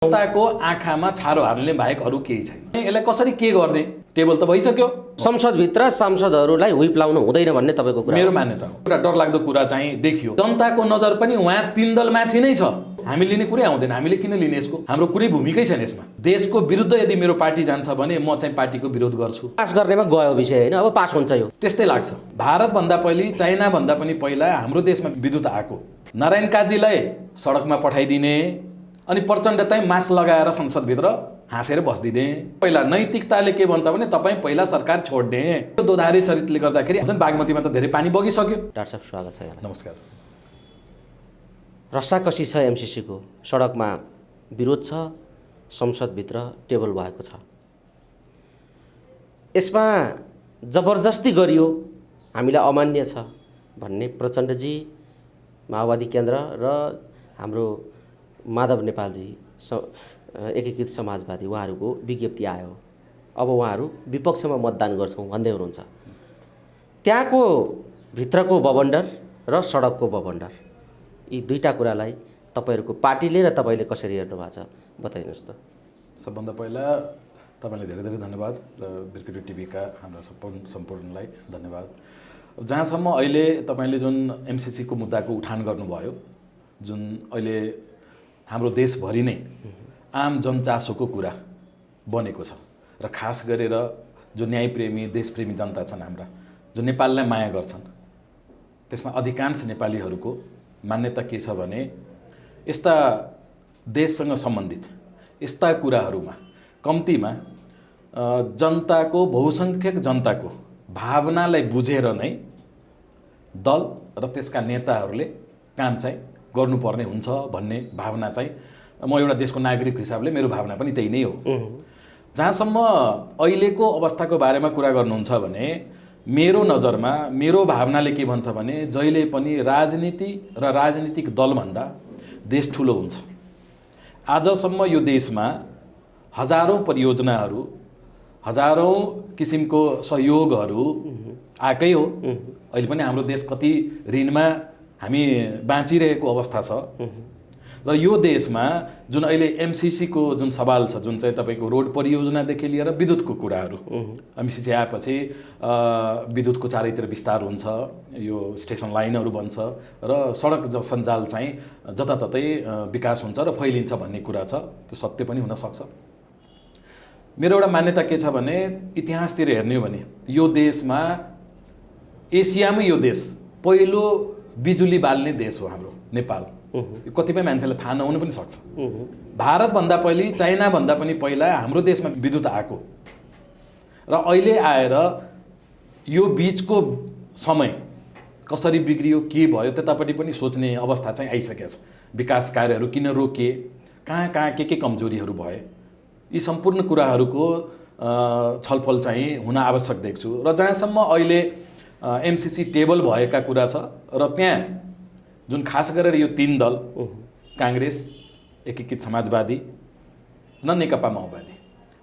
जनताको आँखामा छारो हाल्ने बाहेक अरू केही छैन। यसलाई कसरी के गर्ने टेबल त भइसक्यो। संसदभित्र सांसदहरूलाई हुइप लाउनु हुँदैन भन्ने तपाईँको कुरा मेरो मान्यता हो। एउटा डरलाग्दो कुरा चाहिँ देखियो, जनताको नजर पनि उहाँ तीन दल माथि नै छ। हामी लिने कुरै आउँदैन, हामीले किन लिने यसको? हाम्रो कुनै भूमिकै छैन यसमा। देशको विरुद्ध यदि मेरो पार्टी जान्छ भने म चाहिँ पार्टीको विरोध गर्छु। पास गर्नेमा गयो विषय होइन, अब पास हुन्छ यो। त्यस्तै लाग्छ। भारतभन्दा पहिले, चाइनाभन्दा पनि पहिला हाम्रो देशमा विद्युत आएको। नारायण काजीलाई सडकमा पठाइदिने अनि प्रचण्ड चाहिँ मास्क लगाएर संसदभित्र हाँसेर बस्दिने। पहिला नैतिकताले के भन्छ भने तपाईँ पहिला सरकार छोड्ने। यो दोधारे चरित्रले गर्दाखेरि बागमतीमा त धेरै पानी बगिसक्यो। डाक्टर साहब स्वागत छ यहाँलाई। नमस्कार। रस्साकसी छ एमसीसीको, सडकमा विरोध छ, संसदभित्र टेबल भएको छ। यसमा जबरजस्ती गरियो, हामीलाई अमान्य छ भन्ने प्रचण्डजी, माओवादी केन्द्र र हाम्रो माधव नेपालजी एकीकृत समाजवादी उहाँहरूको विज्ञप्ति आयो। अब उहाँहरू विपक्षमा मतदान गर्छौँ भन्दै हुनुहुन्छ। त्यहाँको भित्रको बवन्डर र सडकको बवन्डर, यी दुईटा कुरालाई तपाईँहरूको पार्टीले र तपाईँले कसरी हेर्नु भएको छ बताइदिनुहोस् त। सबभन्दा पहिला तपाईँलाई धेरै धेरै धन्यवाद र बिर्किटी टिभीका हाम्रा सम्पूर्णलाई धन्यवाद। जहाँसम्म अहिले तपाईँले जुन एमसीसीको मुद्दाको उठान गर्नुभयो, जुन अहिले हाम्रो देशभरि नै आम जनचासोको कुरा बनेको छ र खास गरेर जो न्यायप्रेमी देशप्रेमी जनता छन् हाम्रा, जो नेपाललाई माया गर्छन्, त्यसमा अधिकांश नेपालीहरूको मान्यता के छ भने यस्ता देशसँग सम्बन्धित यस्ता कुराहरूमा कम्तीमा जनताको, बहुसङ्ख्यक जनताको भावनालाई बुझेर नै दल र त्यसका नेताहरूले काम चाहिँ गर्नुपर्ने हुन्छ भन्ने भावना चाहिँ म एउटा देशको नागरिक हिसाबले मेरो भावना पनि त्यही नै हो। जहाँसम्म अहिलेको अवस्थाको बारेमा कुरा गर्नुहुन्छ भने मेरो नजरमा मेरो भावनाले के भन्छ भने जहिले पनि राजनीति र राजनीतिक दलभन्दा देश ठुलो हुन्छ। आजसम्म यो देशमा हजारौँ परियोजनाहरू, हजारौँ किसिमको सहयोगहरू आएकै हो। अहिले पनि हाम्रो देश कति ऋणमा हामी बाँचिरहेको अवस्था छ र यो देशमा जुन अहिले एमसीसीको जुन सवाल छ, जुन चाहिँ तपाईँको रोड परियोजनादेखि लिएर विद्युतको कुराहरू, एमसीसी आएपछि विद्युतको चारैतिर विस्तार हुन्छ, यो स्टेसन लाइनहरू बन्छ र सडक सञ्जाल चाहिँ जताततै विकास हुन्छ र फैलिन्छ भन्ने कुरा छ। त्यो सत्य पनि हुनसक्छ। मेरो एउटा मान्यता के छ भने इतिहासतिर हेर्ने हो भने यो देशमा, एसियामै यो देश पहिलो बिजुली बाल्ने देश हो हाम्रो नेपाल। कतिपय मान्छेलाई थाहा नहुन पनि सक्छ। भारतभन्दा पहिले, चाइनाभन्दा पनि पहिला हाम्रो देशमा विद्युत आएको र अहिले आएर यो बिचको समय कसरी बिग्रियो, के भयो, त्यतापट्टि पनि सोच्ने अवस्था चाहिँ आइसकेको छ। विकास कार्यहरू किन रोकिए, कहाँ कहाँ के कमजोरीहरू भए, यी सम्पूर्ण कुराहरूको छलफल चाहिँ हुन आवश्यक देख्छु। र जहाँसम्म अहिले एमसीसी टेबल भएका कुरा छ र त्यहाँ जुन खास गरेर यो तीन दल, काङ्ग्रेस, एकीकृत समाजवादी र नेकपा माओवादी,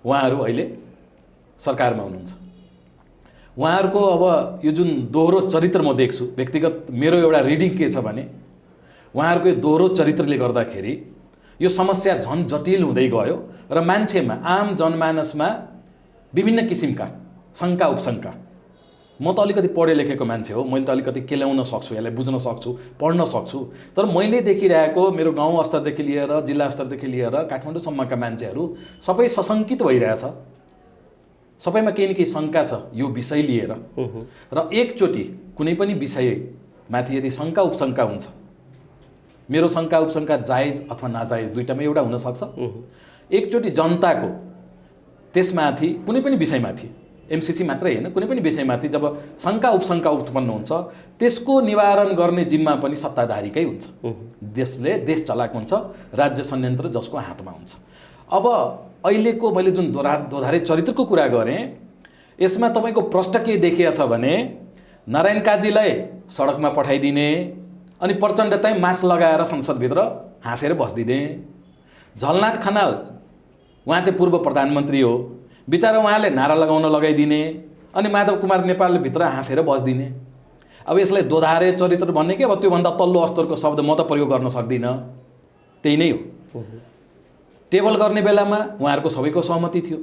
उहाँहरू अहिले सरकारमा हुनुहुन्छ। उहाँहरूको अब यो जुन दोहोरो चरित्र म देख्छु, व्यक्तिगत मेरो एउटा रिडिङ के छ भने उहाँहरूको यो दोहोरो चरित्रले गर्दाखेरि यो समस्या झन् जटिल हुँदै गयो र मान्छेमा, आम जनमानसमा विभिन्न किसिमका शङ्का उपशङ्का। म त अलिकति पढे लेखेको मान्छे हो, मैले त अलिकति केलाउन सक्छु, यसलाई बुझ्न सक्छु, पढ्न सक्छु, तर मैले देखिरहेको मेरो गाउँ स्तरदेखि लिएर जिल्ला स्तरदेखि लिएर काठमाडौँसम्मका मान्छेहरू सबै सशङ्कित भइरहेछ। सबैमा केही न केही शङ्का छ यो विषय लिएर। र एकचोटि कुनै पनि विषयमाथि यदि शङ्का उपशङ्का हुन्छ, मेरो शङ्का उपशङ्का जायज अथवा नाजायज दुईटामा एउटा हुनसक्छ। एकचोटि जनताको त्यसमाथि, कुनै पनि विषयमाथि, एमसीसी मात्रै होइन, कुनै पनि विषयमाथि जब शङ्का उपशङ्का उत्पन्न हुन्छ, त्यसको निवारण गर्ने जिम्मा पनि सत्ताधारीकै हुन्छ। देश चलाएको हुन्छ, राज्य संयन्त्र जसको हातमा हुन्छ। अब अहिलेको मैले जुन दोधारे चरित्रको कुरा गरेँ, यसमा तपाईँको प्रश्न के देखिया छ भने नारायण काजीलाई सडकमा पठाइदिने अनि प्रचण्ड चाहिँ मास्क लगाएर संसदभित्र हाँसेर बस्दिने। झलनाथ खनाल, उहाँ चाहिँ पूर्व प्रधानमन्त्री हो, बिचरा उहाँले नारा लगाइदिने अनि माधव कुमार नेपालले भित्र हाँसेर बस्दिने। अब यसलाई दोधारे चरित्र भन्ने कि अब त्योभन्दा तल्लो स्तरको शब्द म त प्रयोग गर्न सक्दिनँ, त्यही नै हो। टेबल गर्ने बेलामा उहाँहरूको सबैको सहमति थियो,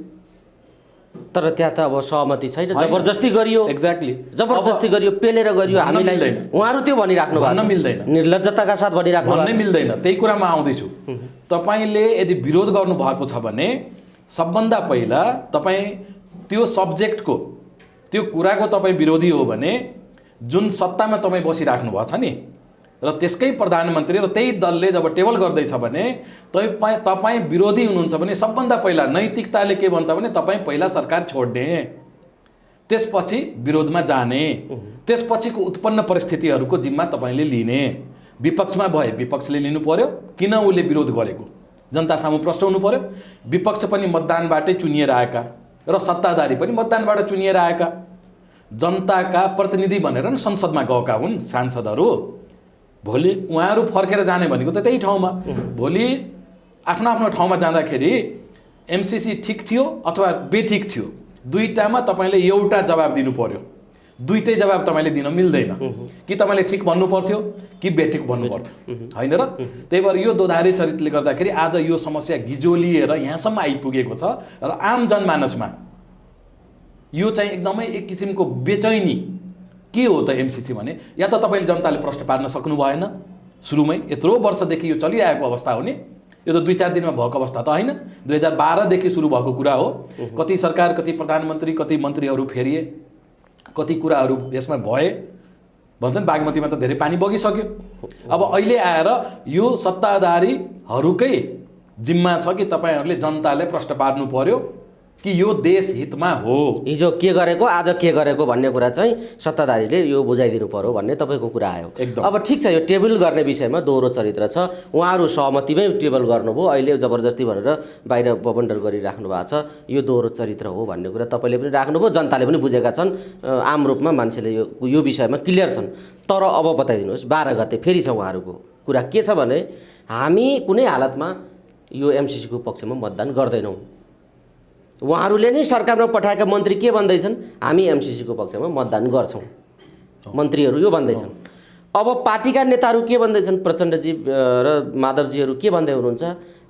तर त्यहाँ त अब सहमति छैन, होइन। जबरजस्ती गरियो, एक्ज्याक्टली जबरजस्ती गरियो, पेलेर गरियो भन्न हामीलाई। मिल्दैन। उहाँहरू त्यो भनिराख्नु भएको भन्न छ, मिल्दैन। निर्लज्जताका साथ भनिराख्नु भन्नै भएको छ। मिल्दैन। त्यही कुरामा आउँदैछु। तपाईँले यदि विरोध गर्नुभएको छ भने सबभन्दा पहिला तपाईँ त्यो सब्जेक्टको, त्यो कुराको तपाईँ विरोधी हो भने जुन सत्तामा तपाईँ बसिराख्नु भएको छ नि, र त्यसकै प्रधानमन्त्री र त्यही दलले जब टेबल गर्दैछ भने तपाईँ विरोधी हुनुहुन्छ भने सबभन्दा पहिला नैतिकताले के भन्छ भने तपाईँ पहिला सरकार छोड्ने, त्यसपछि विरोधमा जाने, त्यसपछिको उत्पन्न परिस्थितिहरूको जिम्मा तपाईँले लिने। विपक्षमा भए विपक्षले लिनु पर्यो, किन उसले विरोध गरेको जनता सामु प्रश्न हुनु पर्यो। विपक्ष पनि मतदानबाटै चुनिएर आएका र सत्ताधारी पनि मतदानबाट चुनिएर आएका, जनताका प्रतिनिधि भनेर नि संसदमा गएका हुन् सांसदहरू। भोलि उहाँहरू फर्केर जाने भनेको त त्यही ठाउँमा, भोलि आफ्नो आफ्नो ठाउँमा जाँदाखेरि एमसिसी ठिक थियो अथवा बेठिक थियो, दुईटामा तपाईँले एउटा जवाब दिनु पर्यो। दुईटै जवाब तपाईँले दिन मिल्दैन, कि तपाईँले ठिक भन्नु पर्थ्यो कि बेठिक भन्नु पर्थ्यो, होइन र? त्यही भएर यो दोधारे चरित्रले गर्दाखेरि आज यो समस्या गिजोलिएर यहाँसम्म आइपुगेको छ र आम जनमानसमा यो चाहिँ एकदमै एक किसिमको बेचैनी। के हो त एमसिसी भने? या त तपाईँले जनताले प्रश्न पार्न सक्नु भएन सुरुमै, यत्रो वर्षदेखि यो चलिआएको अवस्था हो नि, यो त 2-4 दिनमा भएको अवस्था त होइन। 2012 देखि सुरु भएको कुरा हो। कति सरकार, कति प्रधानमन्त्री, कति मन्त्रीहरू फेरिए, कति कुराहरू यसमा भए। भन्छन् बागमतीमा त धेरै पानी बगिसक्यो। अब अहिले आएर यो सत्ताधारीहरूकै जिम्मा छ कि तपाईँहरूले जनताले प्रश्न पार्नु पर्यो कि यो देश हितमा हो। हिजो के गरेको, आज के गरेको भन्ने कुरा चाहिँ सत्ताधारीले यो बुझाइदिनु पर्यो भन्ने तपाईँको कुरा आयो। एकदम। अब ठिक छ, यो टेबल गर्ने विषयमा दोहोरो चरित्र छ। उहाँहरू सहमतिमै टेबल गर्नुभयो, अहिले जबरजस्ती भनेर बाहिर बबन्डर गरिराख्नु भएको छ। यो दोहोरो चरित्र हो भन्ने कुरा तपाईँले पनि राख्नुभयो, जनताले पनि बुझेका छन्। आम रूपमा मान्छेले यो विषयमा क्लियर छन्। तर अब बताइदिनुहोस्, 12 गते फेरि छ उहाँहरूको कुरा के छ भने हामी कुनै हालतमा यो एमसिसीको पक्षमा मतदान गर्दैनौँ। उहाँहरूले नै सरकारमा पठाएका मन्त्री के भन्दैछन्? हामी एमसिसीको पक्षमा मतदान गर्छौँ। मन्त्रीहरू यो भन्दैछन्। अब पार्टीका नेताहरू के भन्दैछन्? प्रचण्डजी र माधवजीहरू के भन्दै हुनुहुन्छ?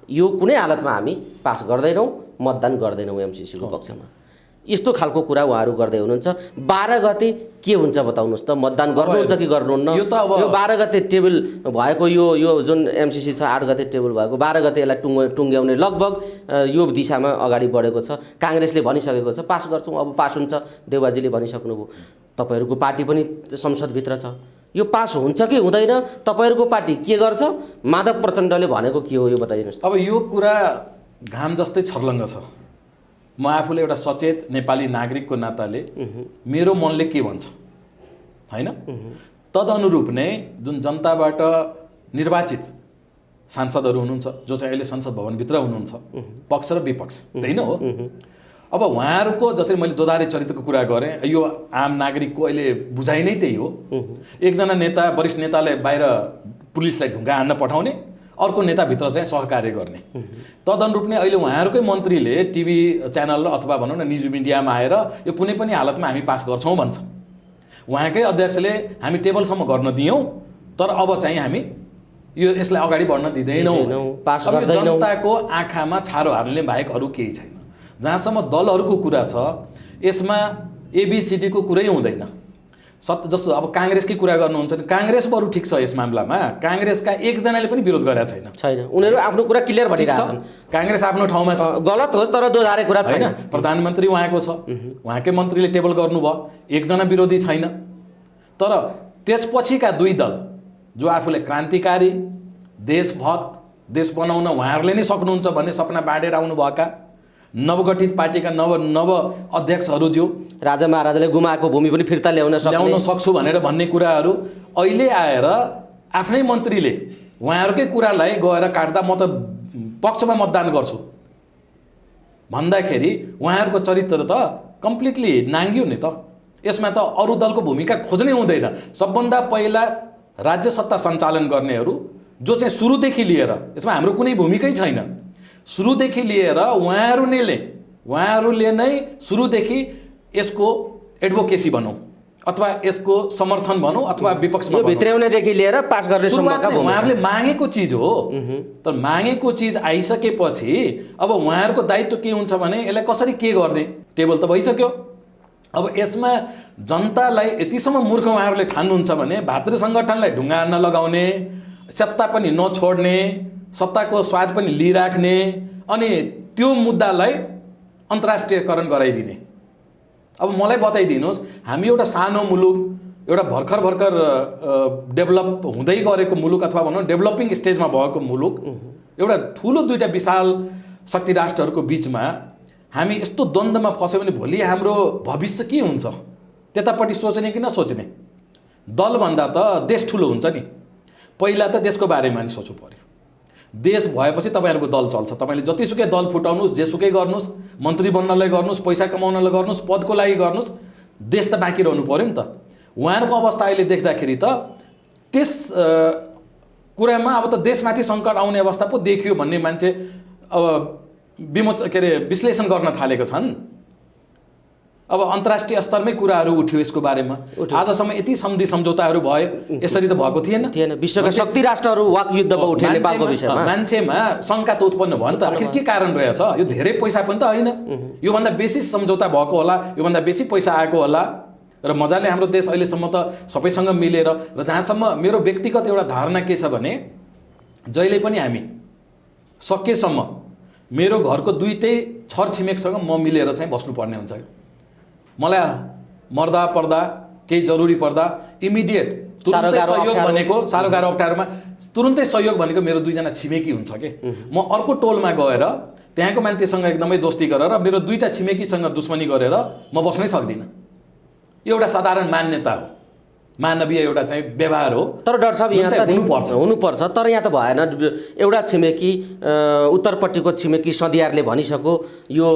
यो कुनै हालतमा हामी पास गर्दैनौँ, मतदान गर्दैनौँ एमसिसीको पक्षमा। यस्तो खालको कुरा उहाँहरू गर्दै हुनुहुन्छ। 12 गते के हुन्छ बताउनुहोस् त? मतदान गर्नुहुन्छ कि गर्नुहुन्न? यो त अब 12 गते टेबल भएको यो जुन एमसिसी छ, 8 गते टेबल भएको, 12 गते यसलाई टुङ्ग्याउने लगभग यो दिशामा अगाडि बढेको छ। काङ्ग्रेसले भनिसकेको छ पास गर्छौँ, अब पास हुन्छ। देउबाजीले भनिसक्नुभयो। तपाईँहरूको पार्टी पनि संसदभित्र छ। यो पास हुन्छ कि हुँदैन? तपाईँहरूको पार्टी के गर्छ? माधव प्रचण्डले भनेको के हो यो बताइदिनुहोस्। अब यो कुरा घाम जस्तै छर्लङ्ग छ। म आफूले एउटा सचेत नेपाली नागरिकको नाताले मेरो मनले के भन्छ, होइन, तदनुरूप नै जुन जनताबाट निर्वाचित सांसदहरू हुनुहुन्छ, जो चाहिँ अहिले संसद भवनभित्र हुनुहुन्छ, पक्ष र विपक्ष, त्यही नै हो। अब उहाँहरूको जसरी मैले दोधारे चरित्रको कुरा गरेँ, यो आम नागरिकको अहिले बुझाइ नै त्यही हो। एकजना नेता, वरिष्ठ नेताले बाहिर पुलिसलाई ढुङ्गा हान्न पठाउने, अर्को नेताभित्र चाहिँ सहकार्य गर्ने। तदनुरूप नै अहिले उहाँहरूकै मन्त्रीले टिभी च्यानल अथवा भनौँ न न्युज मिडियामा आएर यो कुनै पनि हालतमा हामी पास गर्छौँ भन्छ। उहाँकै अध्यक्षले हामी टेबलसम्म गर्न दियौँ, तर अब चाहिँ हामी यसलाई अगाडि बढ्न दिँदैनौँ। जनताको आँखामा छारो हाल्ने बाहेक अरू केही छैन। जहाँसम्म दलहरूको कुरा छ, यसमा एबिसिडीको कुरै हुँदैन। जस्तो अब काङ्ग्रेसकै कुरा गर्नुहुन्छ भने काङ्ग्रेस बरु ठिक छ। यस मामलामा काङ्ग्रेसका एकजनाले पनि विरोध गरेका छैन। उनीहरू आफ्नो कुरा क्लियर भनिरहेका छन्। काङ्ग्रेस आफ्नो ठाउँमा छ, गलत होस् तर दोधारे कुरा छैन। प्रधानमन्त्री उहाँको छ, उहाँकै मन्त्रीले टेबल गर्नुभयो, एकजना विरोधी छैन। तर त्यसपछिका 2 दल जो आफूले क्रान्तिकारी, देशभक्त, देश बनाउन उहाँहरूले नै सक्नुहुन्छ भन्ने सपना बाँडेर आउनुभएका नवगठित पार्टीका नव अध्यक्षहरू जो राजा महाराजाले गुमाएको भूमि पनि फिर्ता ल्याउन सक्छु भनेर भन्ने कुराहरू अहिले आएर आफ्नै मन्त्रीले उहाँहरूकै कुरालाई गएर काट्दा म त पक्षमा मतदान गर्छु भन्दाखेरि उहाँहरूको चरित्र त कम्प्लिटली नाङ्गियो नि त। यसमा त अरू दलको भूमिका खोज्नै हुँदैन। सबभन्दा पहिला राज्य सत्ता सञ्चालन गर्नेहरू जो चाहिँ सुरुदेखि लिएर, यसमा हाम्रो कुनै भूमिकै छैन, सुरुदेखि लिएर उहाँहरूले नै सुरुदेखि यसको एडभोकेसी भनौँ, अथवा यसको समर्थन भनौँ अथवा विपक्षमा यो भित्र्याउनेदेखि लिएर पास गर्नेसम्मका भूमिका उहाँहरूले मागेको चिज हो। तर मागेको चिज आइसकेपछि अब उहाँहरूको दायित्व के हुन्छ भने यसलाई कसरी के गर्ने टेबल त भइसक्यो। अब यसमा जनतालाई यतिसम्म मूर्ख उहाँहरूले ठान्नुहुन्छ भने भातृ सङ्गठनलाई ढुङ्गा हान्न लगाउने, सत्ता पनि नछोड्ने, सत्ताको स्वाद पनि लिइराख्ने, अनि त्यो मुद्दालाई अन्तर्राष्ट्रियकरण गराइदिने। अब मलाई बताइदिनुहोस्, हामी एउटा सानो मुलुक, एउटा भर्खर डेभलप हुँदै गरेको मुलुक अथवा भनौँ डेभलपिङ स्टेजमा भएको मुलुक, एउटा ठुलो दुईवटा विशाल शक्ति राष्ट्रहरूको बिचमा हामी यस्तो द्वन्द्वमा फस्यो भने भोलि हाम्रो भविष्य के हुन्छ? त्यतापट्टि सोच्ने कि नसोच्ने? दलभन्दा त देश ठुलो हुन्छ नि। पहिला त देशको बारेमा नि सोच्नु पर्यो। देश भएपछि तपाईँहरूको दल चल्छ। तपाईँले जतिसुकै दल फुटाउनुहोस्, जेसुकै गर्नुहोस्, मन्त्री बन्नलाई गर्नुहोस्, पैसा कमाउनलाई गर्नुहोस्, पदको लागि गर्नुहोस्, देश त बाँकी रहनु पर्यो नि त। उहाँहरूको अवस्था अहिले देख्दाखेरि त त्यस कुरामा अब त देशमाथि सङ्कट आउने अवस्था पो देखियो भन्ने मान्छे अब विश्लेषण गर्न थालेको छन्। अब अन्तर्राष्ट्रिय स्तरमै कुराहरू उठ्यो यसको बारेमा। आजसम्म यति सन्धि सम्झौताहरू भयो, यसरी त भएको थिएन। विश्वका शक्ति राष्ट्रहरू वाक युद्धमा उठे नेपालको विषयमा मान्छेमा शङ्का त उत्पन्न भयो नि त। आखिर के कारण रहेछ? यो धेरै पैसा पनि त होइन, योभन्दा बेसी सम्झौता भएको होला, योभन्दा बेसी पैसा आएको होला। र मजाले हाम्रो देश अहिलेसम्म त सबैसँग मिलेर, र जहाँसम्म मेरो व्यक्तिगत एउटा धारणा के छ भने जहिले पनि हामी सकेसम्म मेरो घरको दुईटै छरछिमेकसँग म मिलेर चाहिँ बस्नुपर्ने हुन्छ। मलाई मर्दा पर्दा केही जरुरी पर्दा इमिडिएट तुरुन्तै सहयोग भनेको, साह्रो गाह्रो अप्ठ्यारोमा तुरुन्तै सहयोग भनेको मेरो दुईजना छिमेकी हुन्छ कि। म अर्को टोलमा गएर त्यहाँको मान्छेसँग एकदमै दोस्ती गरेर मेरो दुईवटा छिमेकीसँग दुश्मनी गरेर म बस्नै सक्दिनँ। यो एउटा साधारण मान्यता हो, मानवीय एउटा चाहिँ व्यवहार हो। तर डाक्टर साहब यहाँ त हुनुपर्छ, तर यहाँ त भएन। एउटा छिमेकी उत्तरपट्टिको छिमेकी सदियारले भनिसक्यो यो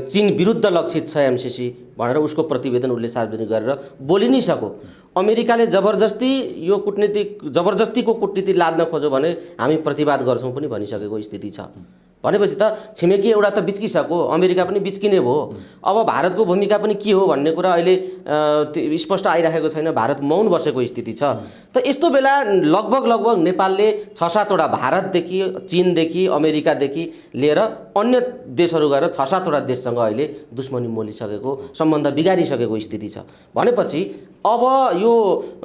चीन विरुद्ध लक्षित छ एमसिसी भनेर उसको प्रतिवेदन उसले सार्वजनिक गरेर बोलि नै सक्यो। अमेरिकाले जबरजस्तीको कूटनीति लाद्न खोज्यो भने हामी प्रतिवाद गर्छौँ पनि भनिसकेको स्थिति छ। भनेपछि त छिमेकी एउटा त बिच्किसक्यो, अमेरिका पनि बिच्किने भयो। अब भारतको भूमिका पनि के हो भन्ने कुरा अहिले स्पष्ट आइराखेको छैन। भारत मौन बसेको स्थिति छ। त यस्तो बेला लगभग नेपालले 6-7वटा भारतदेखि, चीनदेखि, अमेरिकादेखि लिएर अन्य देशहरू गएर 6-7वटा देशसँग अहिले दुश्मनी मोलिसकेको, सम्बन्ध बिगारिसकेको स्थिति छ। भनेपछि अब यो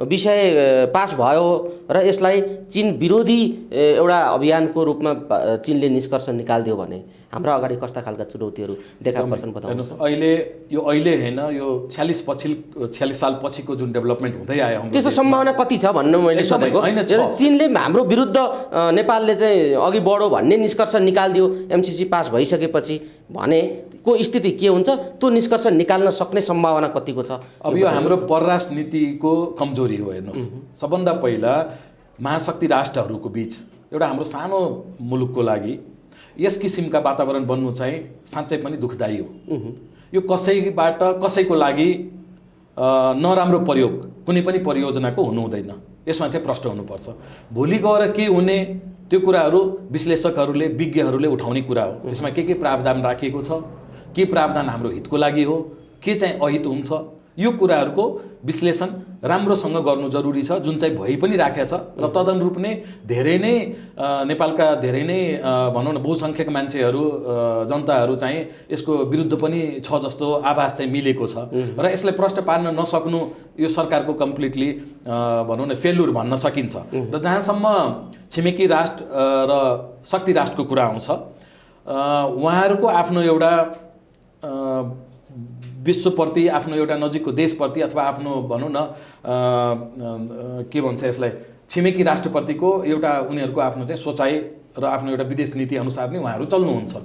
विषय पास भयो र यसलाई चीन विरोधी एउटा अभियानको रूपमा चीनले निष्कर्ष निकालिदियो भने हाम्रो अगाडि कस्ता खालका चुनौतीहरू देखा पर्छन् बताउनुहोस्। अहिले हैन, यो 46 साल पछिको जुन डेभलपमेन्ट हुँदै आयो त्यस्तो सम्भावना कति छ भन्ने मैले सोधेको। चीनले हाम्रो विरुद्ध नेपालले चाहिँ अघि बढो भन्ने निष्कर्ष निकालिदियो एमसिसी पास भइसकेपछि भनेको स्थिति के हुन्छ? त्यो निष्कर्ष निकाल्न सक्ने सम्भावना कतिको छ? अब यो हाम्रो परराष्ट्र नीतिको कमजोरी हो। हेर्नुहोस्, सबभन्दा पहिला महाशक्ति राष्ट्रहरूको बिच एउटा हाम्रो सानो मुलुकको लागि यस किसिमका वातावरण बन्नु चाहिँ साँच्चै पनि दुःखदायी हो। यो कसैबाट कसैको लागि नराम्रो प्रयोग कुनै पनि परियोजनाको हुनु हुँदैन। यसमा चाहिँ प्रश्न हुनुपर्छ। भोलि गएर के हुने त्यो कुराहरू विश्लेषकहरूले, विज्ञहरूले उठाउने कुरा हो। यसमा के प्रावधान राखिएको छ, के प्रावधान हाम्रो हितको लागि हो, के चाहिँ अहित हुन्छ, यो कुराहरूको विश्लेषण राम्रोसँग गर्नु जरुरी छ, जुन चाहिँ भइ पनि राखेको छ। र तदनुरूप नै धेरै नै नेपालका धेरै नै भनौँ न बहुसङ्ख्यक मान्छेहरू, जनताहरू चाहिँ यसको विरुद्ध पनि छ जस्तो आभास चाहिँ मिलेको छ। र यसलाई प्रश्न पार्न नसक्नु यो सरकारको कम्प्लिटली भनौँ न फेल्युर भन्न सकिन्छ। र जहाँसम्म छिमेकी राष्ट्र र शक्ति राष्ट्रको कुरा आउँछ, उहाँहरूको आफ्नो एउटा विश्वप्रति, आफ्नो एउटा नजिकको देशप्रति अथवा आफ्नो भनौँ न के भन्छ यसलाई, छिमेकी राष्ट्रप्रतिको एउटा उनीहरूको आफ्नो चाहिँ सोचाइ र आफ्नो एउटा विदेश नीति अनुसार नै उहाँहरू चल्नुहुन्छ।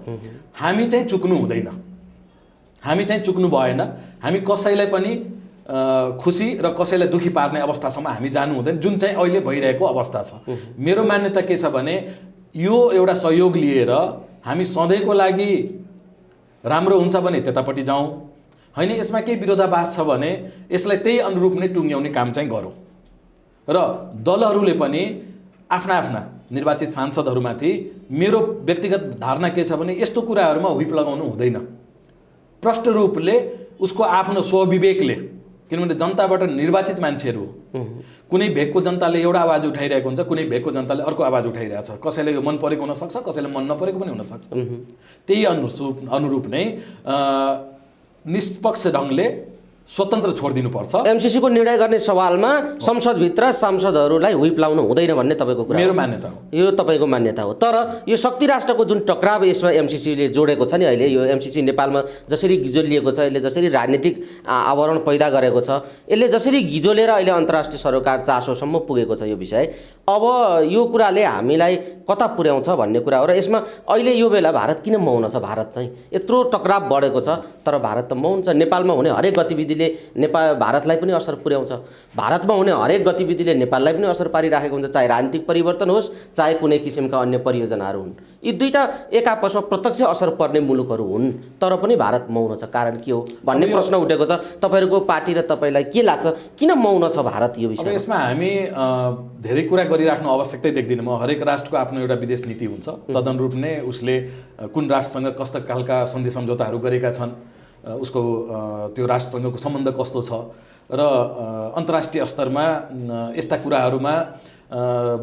हामी चाहिँ चुक्नु हुँदैन, हामी चाहिँ चुक्नु भएन। हामी कसैलाई पनि खुसी र कसैलाई दुखी पार्ने अवस्थासम्म हामी जानु हुँदैन, जुन चाहिँ अहिले भइरहेको अवस्था छ। मेरो मान्यता के छ भने यो एउटा सहयोग लिएर हामी सधैँको लागि राम्रो हुन्छ भने त्यतापट्टि जाउँ, होइन यसमा केही विरोधाभास छ भने यसलाई त्यही अनुरूप नै टुङ्ग्याउने काम चाहिँ गरौँ। र दलहरूले पनि आफ्ना आफ्ना निर्वाचित सांसदहरूमाथि मेरो व्यक्तिगत धारणा के छ भने यस्तो कुराहरूमा हुइप लगाउनु हुँदैन। प्रष्ट रूपले उसको आफ्नो स्वविवेकले किनभने जनताबाट निर्वाचित मान्छेहरू हो। कुनै भेगको जनताले एउटा आवाज उठाइरहेको हुन्छ, कुनै भेगको जनताले अर्को आवाज उठाइरहेको छ। कसैलाई यो मन परेको हुनसक्छ, कसैलाई मन नपरेको पनि हुनसक्छ। त्यही अनुरूप नै निष्पक्ष ढङ्गले स्वतन्त्र छोडिदिनुपर्छ। एमसीसी को निर्णय गर्ने सवालमा संसदभित्र सांसदहरूलाई हुइप लाउनु हुँदैन भन्ने तपाईँको कुरा मेरो मान्यता हो। यो तपाईँको मान्यता हो। तर यो शक्ति राष्ट्रको जुन टक्राव यसमा एमसीसीले जोडेको छ नि, अहिले यो एमसीसी नेपालमा जसरी गिजोलिएको छ, यसले जसरी राजनीतिक आवरण पैदा गरेको छ, यसले जसरी गिजोलेर अहिले अन्तर्राष्ट्रिय सरोकार चासोसम्म पुगेको छ यो विषय, अब यो कुराले हामीलाई कता पुर्याउँछ भन्ने कुरा हो। र यसमा अहिले यो बेला भारत किन मौन छ? भारत चाहिँ यत्रो टक्राव बढेको छ तर भारत त मौन छ। नेपालमा हुने हरेक गतिविधिले भारतलाई पनि असर पुर्याउँछ। भारतमा हुने हरेक गतिविधिले नेपाललाई पनि असर पारिराखेको हुन्छ, चाहे राजनीतिक परिवर्तन होस् चाहे कुनै किसिमका अन्य परियोजनाहरू हुन्। यी दुईटा एक आपसमा प्रत्यक्ष असर पर्ने मुलुकहरू हुन्, तर पनि भारत मौन छ। कारण के हो भन्ने प्रश्न उठेको छ। तपाईँहरूको पार्टी र तपाईँलाई के लाग्छ, किन मौन छ भारत यो विषयमा? यसमा हामी धेरै कुरा गरिराख्नु आवश्यकतै देख्दिनँ म। हरेक राष्ट्रको आफ्नो एउटा विदेश नीति हुन्छ, तदनुरूप नै उसले कुन राष्ट्रसँग कस्ता खालका सन्धि सम्झौताहरू गरेका छन्, उसको त्यो राष्ट्रसँगको सम्बन्ध कस्तो छ, र अन्तर्राष्ट्रिय स्तरमा यस्ता कुराहरूमा